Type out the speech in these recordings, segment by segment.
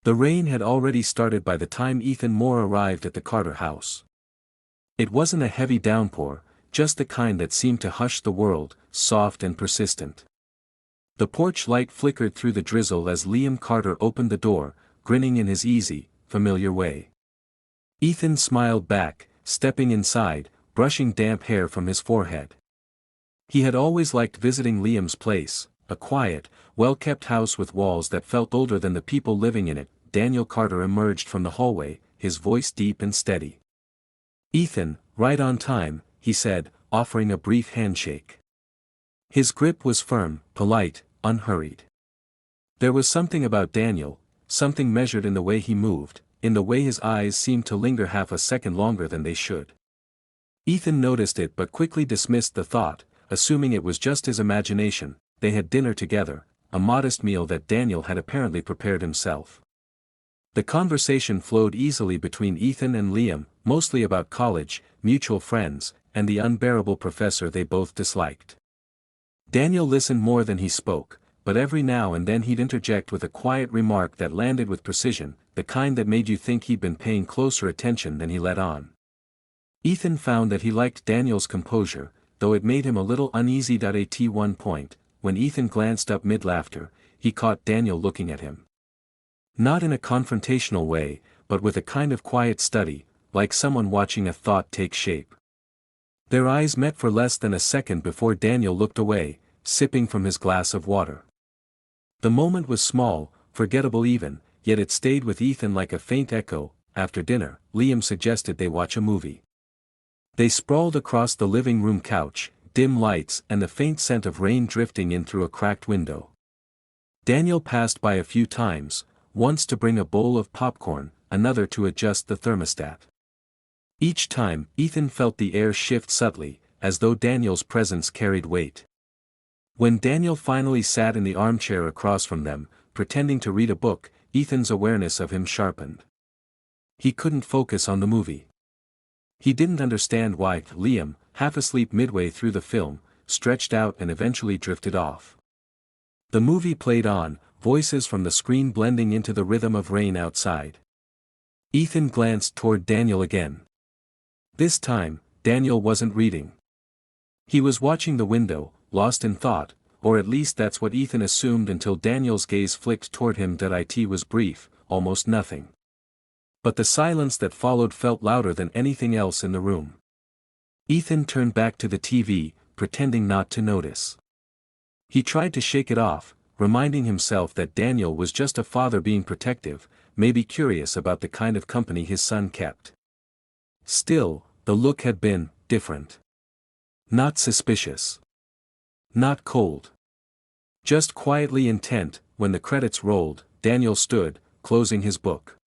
The rain had already started by the time Ethan Moore arrived at the Carter house. It wasn't a heavy downpour, just the kind that seemed to hush the world, soft and persistent. The porch light flickered through the drizzle as Liam Carter opened the door, grinning in his easy, familiar way. Ethan smiled back, stepping inside, brushing damp hair from his forehead. He had always liked visiting Liam's place, a quiet, well-kept house with walls that felt older than the people living in it. Daniel Carter emerged from the hallway, his voice deep and steady. "Ethan, right on time," he said, offering a brief handshake. His grip was firm, polite, unhurried. There was something about Daniel, something measured in the way he moved, in the way his eyes seemed to linger half a second longer than they should. Ethan noticed it but quickly dismissed the thought, assuming it was just his imagination. They had dinner together, a modest meal that Daniel had apparently prepared himself. The conversation flowed easily between Ethan and Liam, mostly about college, mutual friends, and the unbearable professor they both disliked. Daniel listened more than he spoke, but every now and then he'd interject with a quiet remark that landed with precision, the kind that made you think he'd been paying closer attention than he let on. Ethan found that he liked Daniel's composure, though it made him a little uneasy. At one point, when Ethan glanced up mid-laughter, he caught Daniel looking at him. Not in a confrontational way, but with a kind of quiet study, like someone watching a thought take shape. Their eyes met for less than a second before Daniel looked away, sipping from his glass of water. The moment was small, forgettable even, yet it stayed with Ethan like a faint echo. After dinner, Liam suggested they watch a movie. They sprawled across the living room couch, dim lights and the faint scent of rain drifting in through a cracked window. Daniel passed by a few times, once to bring a bowl of popcorn, another to adjust the thermostat. Each time, Ethan felt the air shift subtly, as though Daniel's presence carried weight. When Daniel finally sat in the armchair across from them, pretending to read a book, Ethan's awareness of him sharpened. He couldn't focus on the movie. He didn't understand why. Liam, half asleep midway through the film, stretched out and eventually drifted off. The movie played on, voices from the screen blending into the rhythm of rain outside. Ethan glanced toward Daniel again. This time, Daniel wasn't reading. He was watching the window, lost in thought, or at least that's what Ethan assumed until Daniel's gaze flicked toward him. It was brief, almost nothing. But the silence that followed felt louder than anything else in the room. Ethan turned back to the TV, pretending not to notice. He tried to shake it off, reminding himself that Daniel was just a father being protective, maybe curious about the kind of company his son kept. Still, the look had been different. Not suspicious. Not cold. Just quietly intent. When the credits rolled, Daniel stood, closing his book.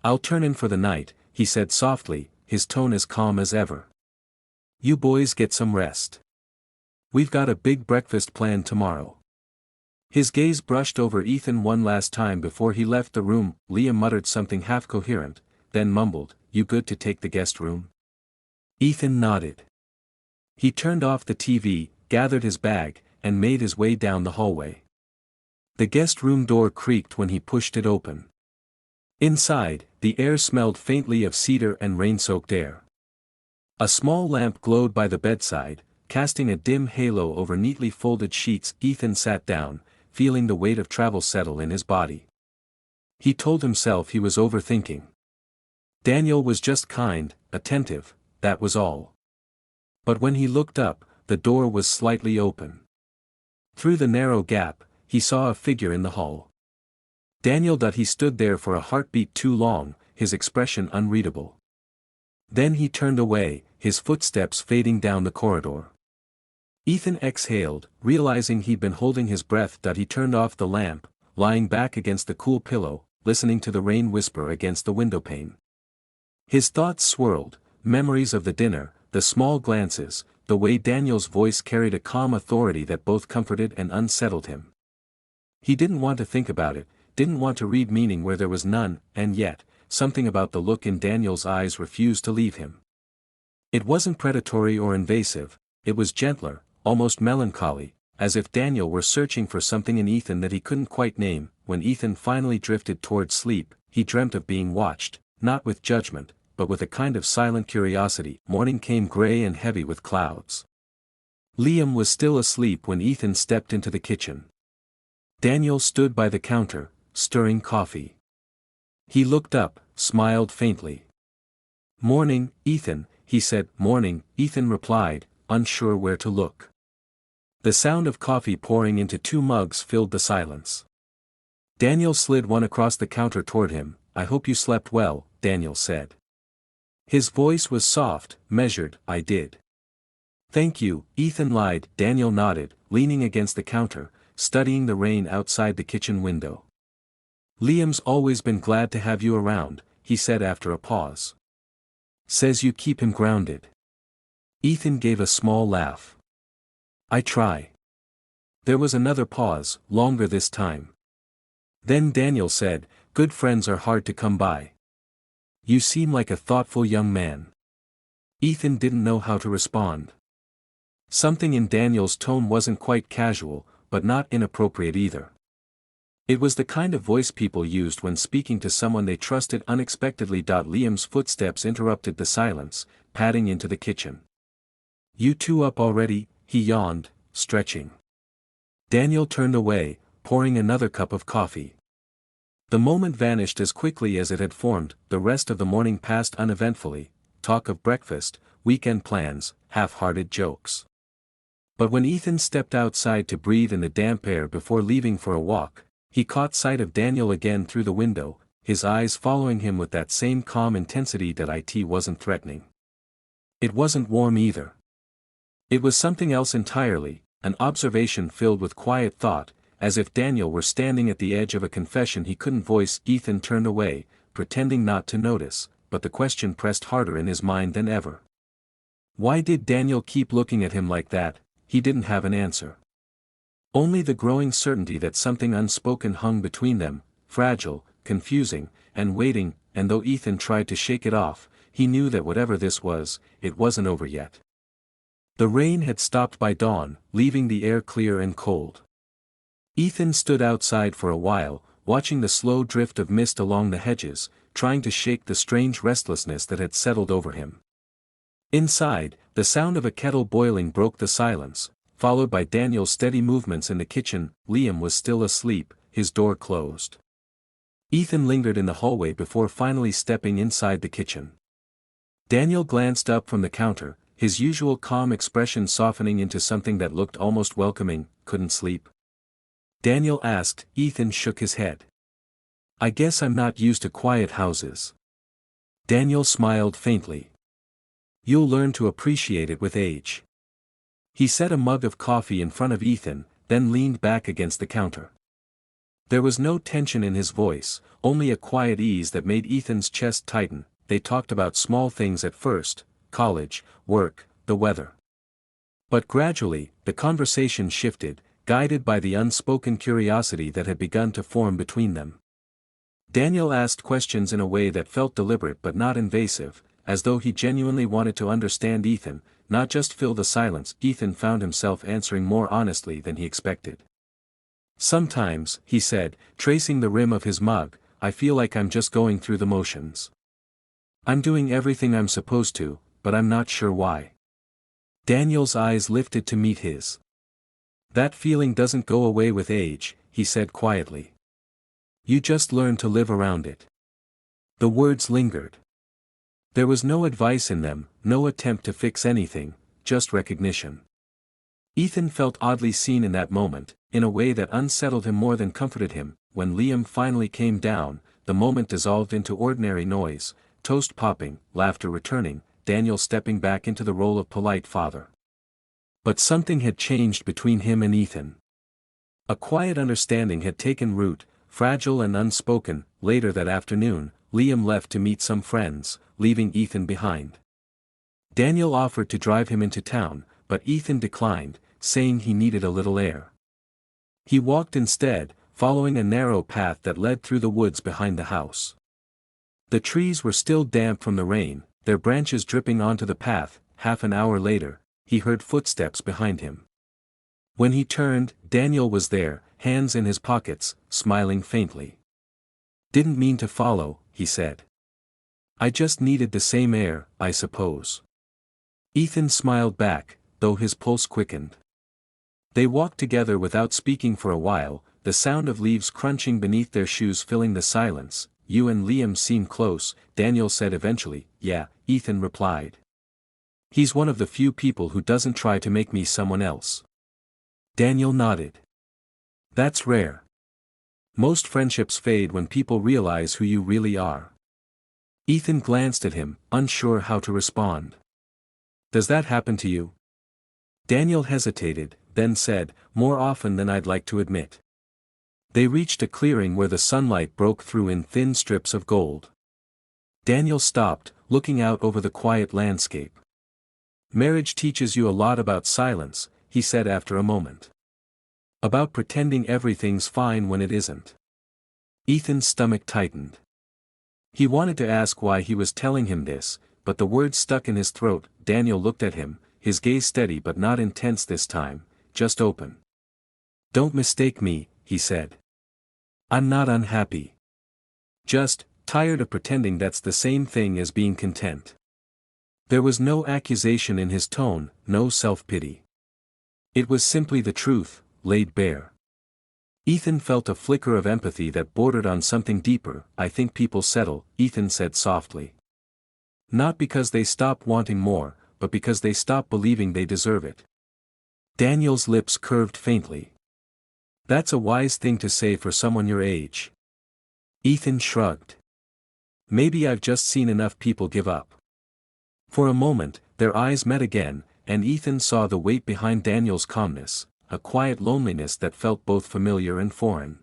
"I'll turn in for the night," he said softly, his tone as calm as ever. "You boys get some rest. We've got a big breakfast planned tomorrow." His gaze brushed over Ethan one last time before he left the room. Liam muttered something half-coherent, then mumbled, "You good to take the guest room?" Ethan nodded. He turned off the TV, gathered his bag, and made his way down the hallway. The guest room door creaked when he pushed it open. Inside, the air smelled faintly of cedar and rain-soaked air. A small lamp glowed by the bedside, casting a dim halo over neatly folded sheets. Ethan sat down, feeling the weight of travel settle in his body. He told himself he was overthinking. Daniel was just kind, attentive, that was all. But when he looked up, the door was slightly open. Through the narrow gap, he saw a figure in the hall. Daniel. He stood there for a heartbeat too long, his expression unreadable. Then he turned away, his footsteps fading down the corridor. Ethan exhaled, realizing he'd been holding his breath. He turned off the lamp, lying back against the cool pillow, listening to the rain whisper against the windowpane. His thoughts swirled, memories of the dinner, the small glances, the way Daniel's voice carried a calm authority that both comforted and unsettled him. He didn't want to think about it, didn't want to read meaning where there was none, and yet, something about the look in Daniel's eyes refused to leave him. It wasn't predatory or invasive, it was gentler, almost melancholy, as if Daniel were searching for something in Ethan that he couldn't quite name. When Ethan finally drifted towards sleep, he dreamt of being watched, not with judgment, but with a kind of silent curiosity. Morning came gray and heavy with clouds. Liam was still asleep when Ethan stepped into the kitchen. Daniel stood by the counter, stirring coffee. He looked up, smiled faintly. "Morning, Ethan," he said. "Morning," Ethan replied, unsure where to look. The sound of coffee pouring into 2 mugs filled the silence. Daniel slid one across the counter toward him. "I hope you slept well," Daniel said. His voice was soft, measured. "I did." "Thank you," Ethan lied. Daniel nodded, leaning against the counter, studying the rain outside the kitchen window. "Liam's always been glad to have you around," he said after a pause. "Says you keep him grounded." Ethan gave a small laugh. "I try." There was another pause, longer this time. Then Daniel said, "Good friends are hard to come by. You seem like a thoughtful young man." Ethan didn't know how to respond. Something in Daniel's tone wasn't quite casual, but not inappropriate either. It was the kind of voice people used when speaking to someone they trusted unexpectedly. Liam's footsteps interrupted the silence, padding into the kitchen. "You 2 up already?" he yawned, stretching. Daniel turned away, pouring another cup of coffee. The moment vanished as quickly as it had formed. The rest of the morning passed uneventfully. Talk of breakfast, weekend plans, half-hearted jokes. But when Ethan stepped outside to breathe in the damp air before leaving for a walk, he caught sight of Daniel again through the window, his eyes following him with that same calm intensity. It wasn't threatening. It wasn't warm either. It was something else entirely, an observation filled with quiet thought, as if Daniel were standing at the edge of a confession he couldn't voice. Ethan turned away, pretending not to notice, but the question pressed harder in his mind than ever. Why did Daniel keep looking at him like that? He didn't have an answer. Only the growing certainty that something unspoken hung between them, fragile, confusing, and waiting. And though Ethan tried to shake it off, he knew that whatever this was, it wasn't over yet. The rain had stopped by dawn, leaving the air clear and cold. Ethan stood outside for a while, watching the slow drift of mist along the hedges, trying to shake the strange restlessness that had settled over him. Inside, the sound of a kettle boiling broke the silence, followed by Daniel's steady movements in the kitchen. Liam was still asleep, his door closed. Ethan lingered in the hallway before finally stepping inside the kitchen. Daniel glanced up from the counter, his usual calm expression softening into something that looked almost welcoming. "Couldn't sleep?" Daniel asked. Ethan shook his head. "I guess I'm not used to quiet houses." Daniel smiled faintly. "You'll learn to appreciate it with age." He set a mug of coffee in front of Ethan, then leaned back against the counter. There was no tension in his voice, only a quiet ease that made Ethan's chest tighten. They talked about small things at first: college, work, the weather. But gradually, the conversation shifted, guided by the unspoken curiosity that had begun to form between them. Daniel asked questions in a way that felt deliberate but not invasive, as though he genuinely wanted to understand Ethan, not just fill the silence. Ethan found himself answering more honestly than he expected. "Sometimes," he said, tracing the rim of his mug, "I feel like I'm just going through the motions. I'm doing everything I'm supposed to, but I'm not sure why." Daniel's eyes lifted to meet his. "That feeling doesn't go away with age," he said quietly. "You just learn to live around it." The words lingered. There was no advice in them, no attempt to fix anything, just recognition. Ethan felt oddly seen in that moment, in a way that unsettled him more than comforted him. When Liam finally came down, the moment dissolved into ordinary noise, toast popping, laughter returning, Daniel stepping back into the role of polite father. But something had changed between him and Ethan. A quiet understanding had taken root, fragile and unspoken. Later that afternoon, Liam left to meet some friends, leaving Ethan behind. Daniel offered to drive him into town, but Ethan declined, saying he needed a little air. He walked instead, following a narrow path that led through the woods behind the house. The trees were still damp from the rain, their branches dripping onto the path. Half an hour later, he heard footsteps behind him. When he turned, Daniel was there, hands in his pockets, smiling faintly. "Didn't mean to follow," he said. "I just needed the same air, I suppose." Ethan smiled back, though his pulse quickened. They walked together without speaking for a while, the sound of leaves crunching beneath their shoes filling the silence. "You and Liam seem close," Daniel said eventually. "Yeah," Ethan replied. "He's one of the few people who doesn't try to make me someone else." Daniel nodded. "That's rare. Most friendships fade when people realize who you really are." Ethan glanced at him, unsure how to respond. "Does that happen to you?" Daniel hesitated, then said, "More often than I'd like to admit." They reached a clearing where the sunlight broke through in thin strips of gold. Daniel stopped, looking out over the quiet landscape. "Marriage teaches you a lot about silence," he said after a moment. "About pretending everything's fine when it isn't." Ethan's stomach tightened. He wanted to ask why he was telling him this, but the words stuck in his throat. Daniel looked at him, his gaze steady but not intense this time, just open. "Don't mistake me," he said. "I'm not unhappy. Just tired of pretending that's the same thing as being content." There was no accusation in his tone, no self-pity. It was simply the truth, laid bare. Ethan felt a flicker of empathy that bordered on something deeper. "I think people settle," Ethan said softly. "Not because they stop wanting more, but because they stop believing they deserve it." Daniel's lips curved faintly. "That's a wise thing to say for someone your age." Ethan shrugged. "Maybe I've just seen enough people give up." For a moment, their eyes met again, and Ethan saw the weight behind Daniel's calmness, a quiet loneliness that felt both familiar and foreign.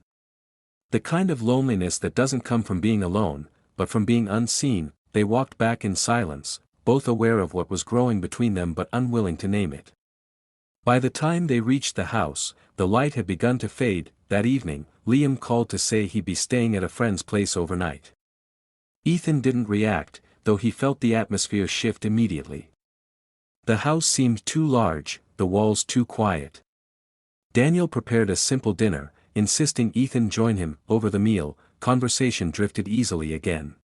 The kind of loneliness that doesn't come from being alone, but from being unseen. They walked back in silence, both aware of what was growing between them but unwilling to name it. By the time they reached the house, the light had begun to fade. That evening, Liam called to say he'd be staying at a friend's place overnight. Ethan didn't react, though he felt the atmosphere shift immediately. The house seemed too large, the walls too quiet. Daniel prepared a simple dinner, insisting Ethan join him. Over the meal, conversation drifted easily again.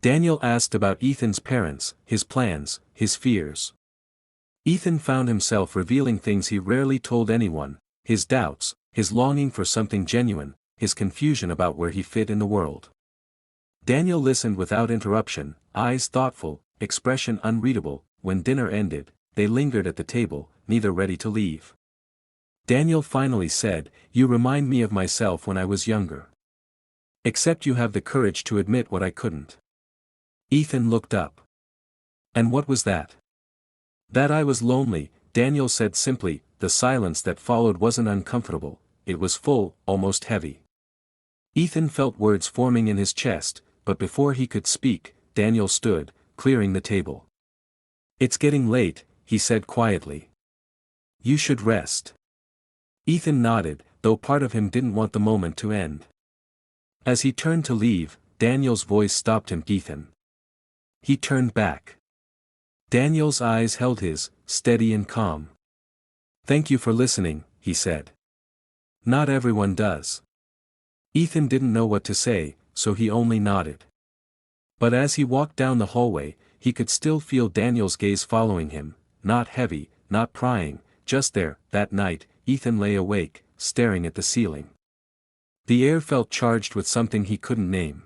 Daniel asked about Ethan's parents, his plans, his fears. Ethan found himself revealing things he rarely told anyone, his doubts, his longing for something genuine, his confusion about where he fit in the world. Daniel listened without interruption, eyes thoughtful, expression unreadable. When dinner ended, they lingered at the table, neither ready to leave. Daniel finally said, "You remind me of myself when I was younger. Except you have the courage to admit what I couldn't." Ethan looked up. "And what was that?" "That I was lonely," Daniel said simply. The silence that followed wasn't uncomfortable, it was full, almost heavy. Ethan felt words forming in his chest, but before he could speak, Daniel stood, clearing the table. "It's getting late," he said quietly. "You should rest." Ethan nodded, though part of him didn't want the moment to end. As he turned to leave, Daniel's voice stopped him. "Ethan." He turned back. Daniel's eyes held his, steady and calm. "Thank you for listening," he said. "Not everyone does." Ethan didn't know what to say, so he only nodded. But as he walked down the hallway, he could still feel Daniel's gaze following him, not heavy, not prying, just there. That night, Ethan lay awake, staring at the ceiling. The air felt charged with something he couldn't name.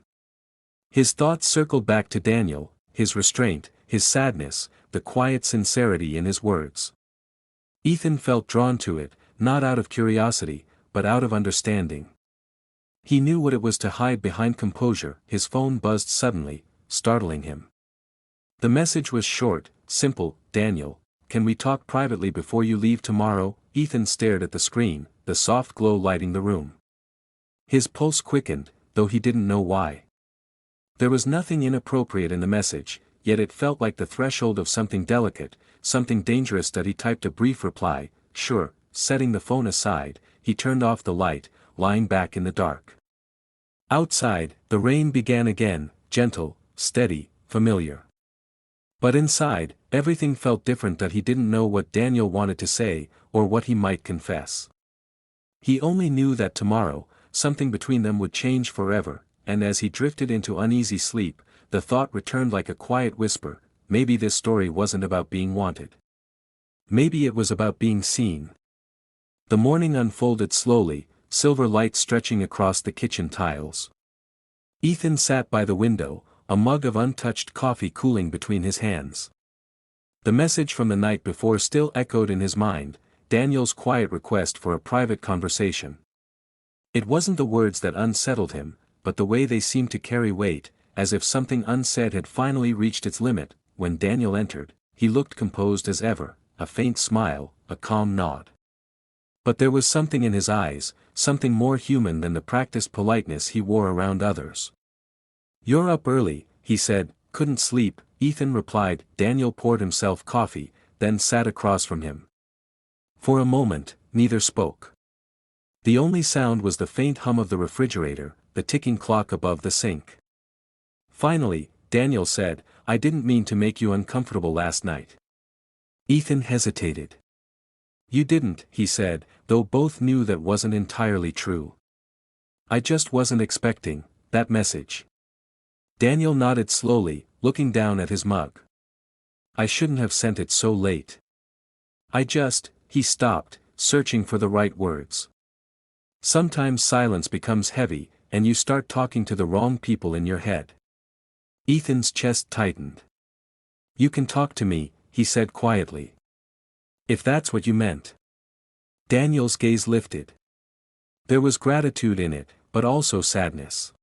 His thoughts circled back to Daniel, his restraint, his sadness, the quiet sincerity in his words. Ethan felt drawn to it, not out of curiosity, but out of understanding. He knew what it was to hide behind composure. His phone buzzed suddenly, startling him. The message was short, simple. "Daniel, can we talk privately before you leave tomorrow?" Ethan stared at the screen, the soft glow lighting the room. His pulse quickened, though he didn't know why. There was nothing inappropriate in the message, yet it felt like the threshold of something delicate, something dangerous. That he typed a brief reply, "Sure." Setting the phone aside, he turned off the light, lying back in the dark. Outside, the rain began again, gentle, steady, familiar. But inside, everything felt different, that he didn't know what Daniel wanted to say, or what he might confess. He only knew that tomorrow, something between them would change forever, and as he drifted into uneasy sleep, the thought returned like a quiet whisper: maybe this story wasn't about being wanted. Maybe it was about being seen. The morning unfolded slowly, silver light stretching across the kitchen tiles. Ethan sat by the window, a mug of untouched coffee cooling between his hands. The message from the night before still echoed in his mind, Daniel's quiet request for a private conversation. It wasn't the words that unsettled him, but the way they seemed to carry weight, as if something unsaid had finally reached its limit. When Daniel entered, he looked composed as ever, a faint smile, a calm nod. But there was something in his eyes, something more human than the practiced politeness he wore around others. "You're up early," he said. "Couldn't sleep," Ethan replied. Daniel poured himself coffee, then sat across from him. For a moment, neither spoke. The only sound was the faint hum of the refrigerator, the ticking clock above the sink. Finally, Daniel said, "I didn't mean to make you uncomfortable last night." Ethan hesitated. "You didn't," he said, though both knew that wasn't entirely true. "I just wasn't expecting that message." Daniel nodded slowly, looking down at his mug. "I shouldn't have sent it so late. He stopped, searching for the right words. Sometimes silence becomes heavy, and you start talking to the wrong people in your head. Ethan's chest tightened. "You can talk to me," he said quietly. "If that's what you meant." Daniel's gaze lifted. There was gratitude in it, but also sadness.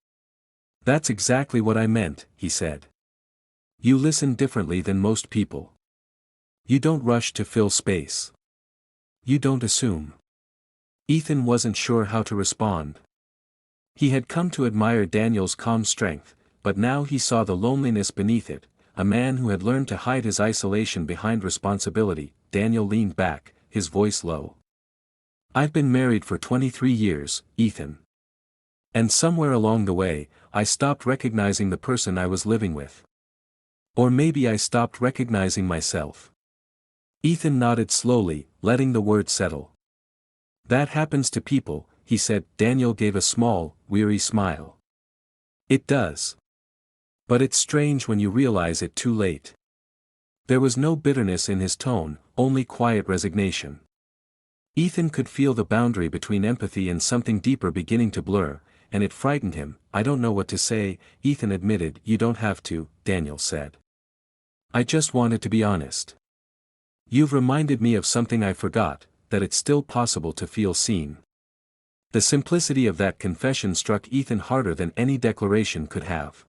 "That's exactly what I meant," he said. "You listen differently than most people. You don't rush to fill space. You don't assume." Ethan wasn't sure how to respond. He had come to admire Daniel's calm strength, but now he saw the loneliness beneath it, a man who had learned to hide his isolation behind responsibility. Daniel leaned back, his voice low. "I've been married for 23 years, Ethan. And somewhere along the way, I stopped recognizing the person I was living with. Or maybe I stopped recognizing myself." Ethan nodded slowly, letting the words settle. "That happens to people," he said. Daniel gave a small, weary smile. "It does. But it's strange when you realize it too late." There was no bitterness in his tone, only quiet resignation. Ethan could feel the boundary between empathy and something deeper beginning to blur, and it frightened him. "I don't know what to say," Ethan admitted. "You don't have to," Daniel said. "I just wanted to be honest. You've reminded me of something I forgot, that it's still possible to feel seen." The simplicity of that confession struck Ethan harder than any declaration could have.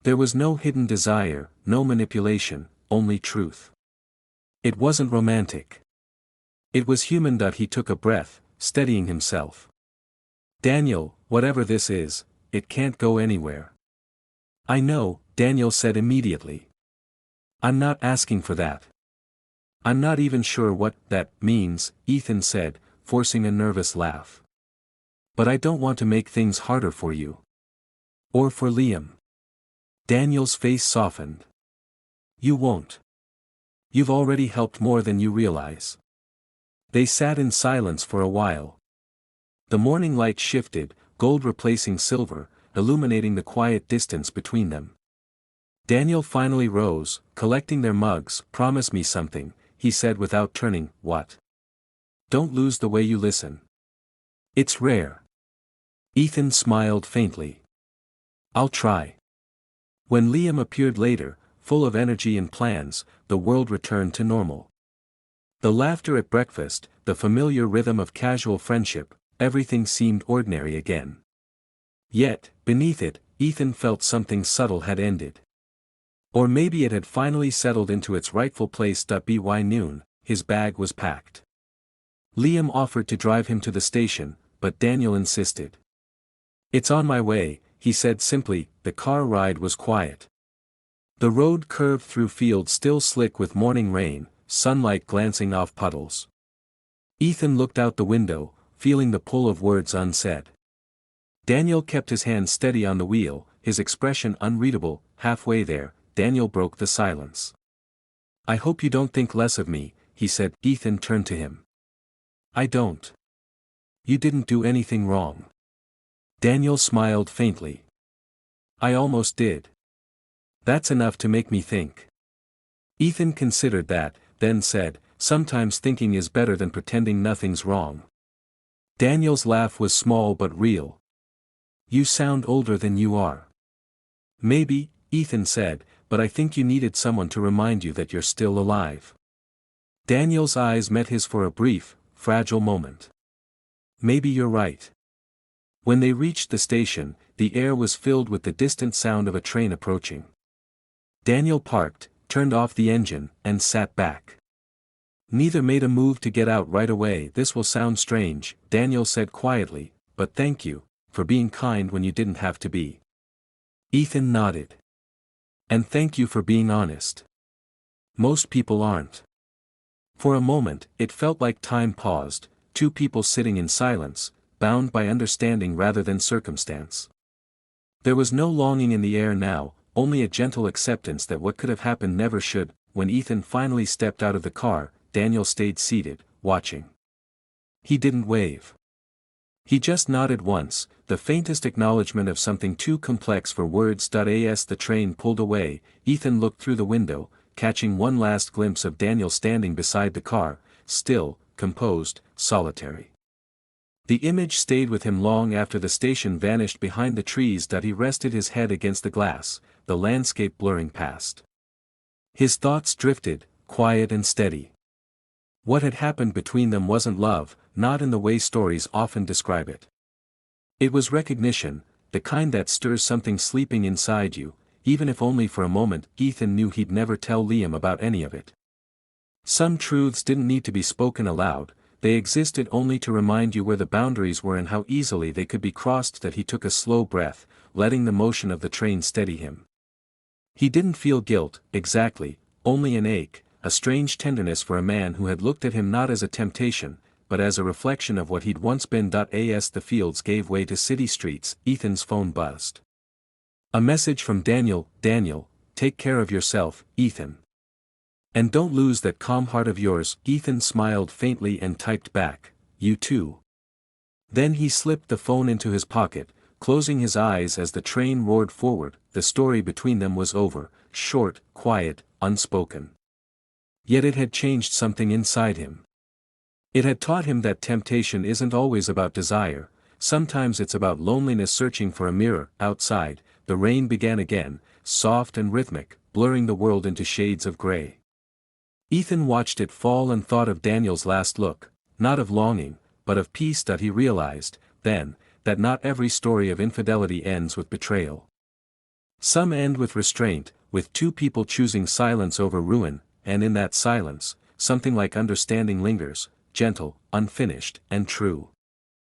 There was no hidden desire, no manipulation, only truth. It wasn't romantic. It was human. He took a breath, steadying himself. "Daniel, whatever this is, it can't go anywhere." "I know," Daniel said immediately. "I'm not asking for that." "I'm not even sure what that means," Ethan said, forcing a nervous laugh. "But I don't want to make things harder for you. Or for Liam." Daniel's face softened. "You won't. You've already helped more than you realize." They sat in silence for a while. The morning light shifted, gold replacing silver, illuminating the quiet distance between them. Daniel finally rose, collecting their mugs. "Promise me something," he said without turning. "What?" "Don't lose the way you listen. It's rare." Ethan smiled faintly. "I'll try." When Liam appeared later, full of energy and plans, the world returned to normal. The laughter at breakfast, the familiar rhythm of casual friendship, everything seemed ordinary again. Yet, beneath it, Ethan felt something subtle had ended. Or maybe it had finally settled into its rightful place. By noon, his bag was packed. Liam offered to drive him to the station, but Daniel insisted. "It's on my way," he said simply. The car ride was quiet. The road curved through fields still slick with morning rain, sunlight glancing off puddles. Ethan looked out the window, feeling the pull of words unsaid. Daniel kept his hand steady on the wheel, his expression unreadable. Halfway there, Daniel broke the silence. "I hope you don't think less of me," he said. Ethan turned to him. "I don't. You didn't do anything wrong." Daniel smiled faintly. "I almost did. That's enough to make me think." Ethan considered that, then said, "Sometimes thinking is better than pretending nothing's wrong." Daniel's laugh was small but real. "You sound older than you are." "Maybe," Ethan said, "but I think you needed someone to remind you that you're still alive." Daniel's eyes met his for a brief, fragile moment. "Maybe you're right." When they reached the station, the air was filled with the distant sound of a train approaching. Daniel parked, turned off the engine, and sat back. Neither made a move to get out right away. "This will sound strange," Daniel said quietly, "but thank you, for being kind when you didn't have to be." Ethan nodded. "And thank you for being honest. Most people aren't." For a moment, it felt like time paused, two people sitting in silence, bound by understanding rather than circumstance. There was no longing in the air now, only a gentle acceptance that what could have happened never should. When Ethan finally stepped out of the car, Daniel stayed seated, watching. He didn't wave. He just nodded once, the faintest acknowledgement of something too complex for words. As the train pulled away, Ethan looked through the window, catching one last glimpse of Daniel standing beside the car, still, composed, solitary. The image stayed with him long after the station vanished behind the trees. He rested his head against the glass, the landscape blurring past. His thoughts drifted, quiet and steady. What had happened between them wasn't love, not in the way stories often describe it. It was recognition, the kind that stirs something sleeping inside you, even if only for a moment. Ethan knew he'd never tell Liam about any of it. Some truths didn't need to be spoken aloud, they existed only to remind you where the boundaries were and how easily they could be crossed. He took a slow breath, letting the motion of the train steady him. He didn't feel guilt, exactly, only an ache, a strange tenderness for a man who had looked at him not as a temptation, but as a reflection of what he'd once been. As the fields gave way to city streets, Ethan's phone buzzed. A message from Daniel. "Daniel, take care of yourself, Ethan. And don't lose that calm heart of yours." Ethan smiled faintly and typed back, "You too." Then he slipped the phone into his pocket, closing his eyes as the train roared forward. The story between them was over, short, quiet, unspoken. Yet it had changed something inside him. It had taught him that temptation isn't always about desire, sometimes it's about loneliness searching for a mirror. Outside, the rain began again, soft and rhythmic, blurring the world into shades of gray. Ethan watched it fall and thought of Daniel's last look, not of longing, but of peace. He realized, then, that not every story of infidelity ends with betrayal. Some end with restraint, with two people choosing silence over ruin, and in that silence, something like understanding lingers, gentle, unfinished, and true.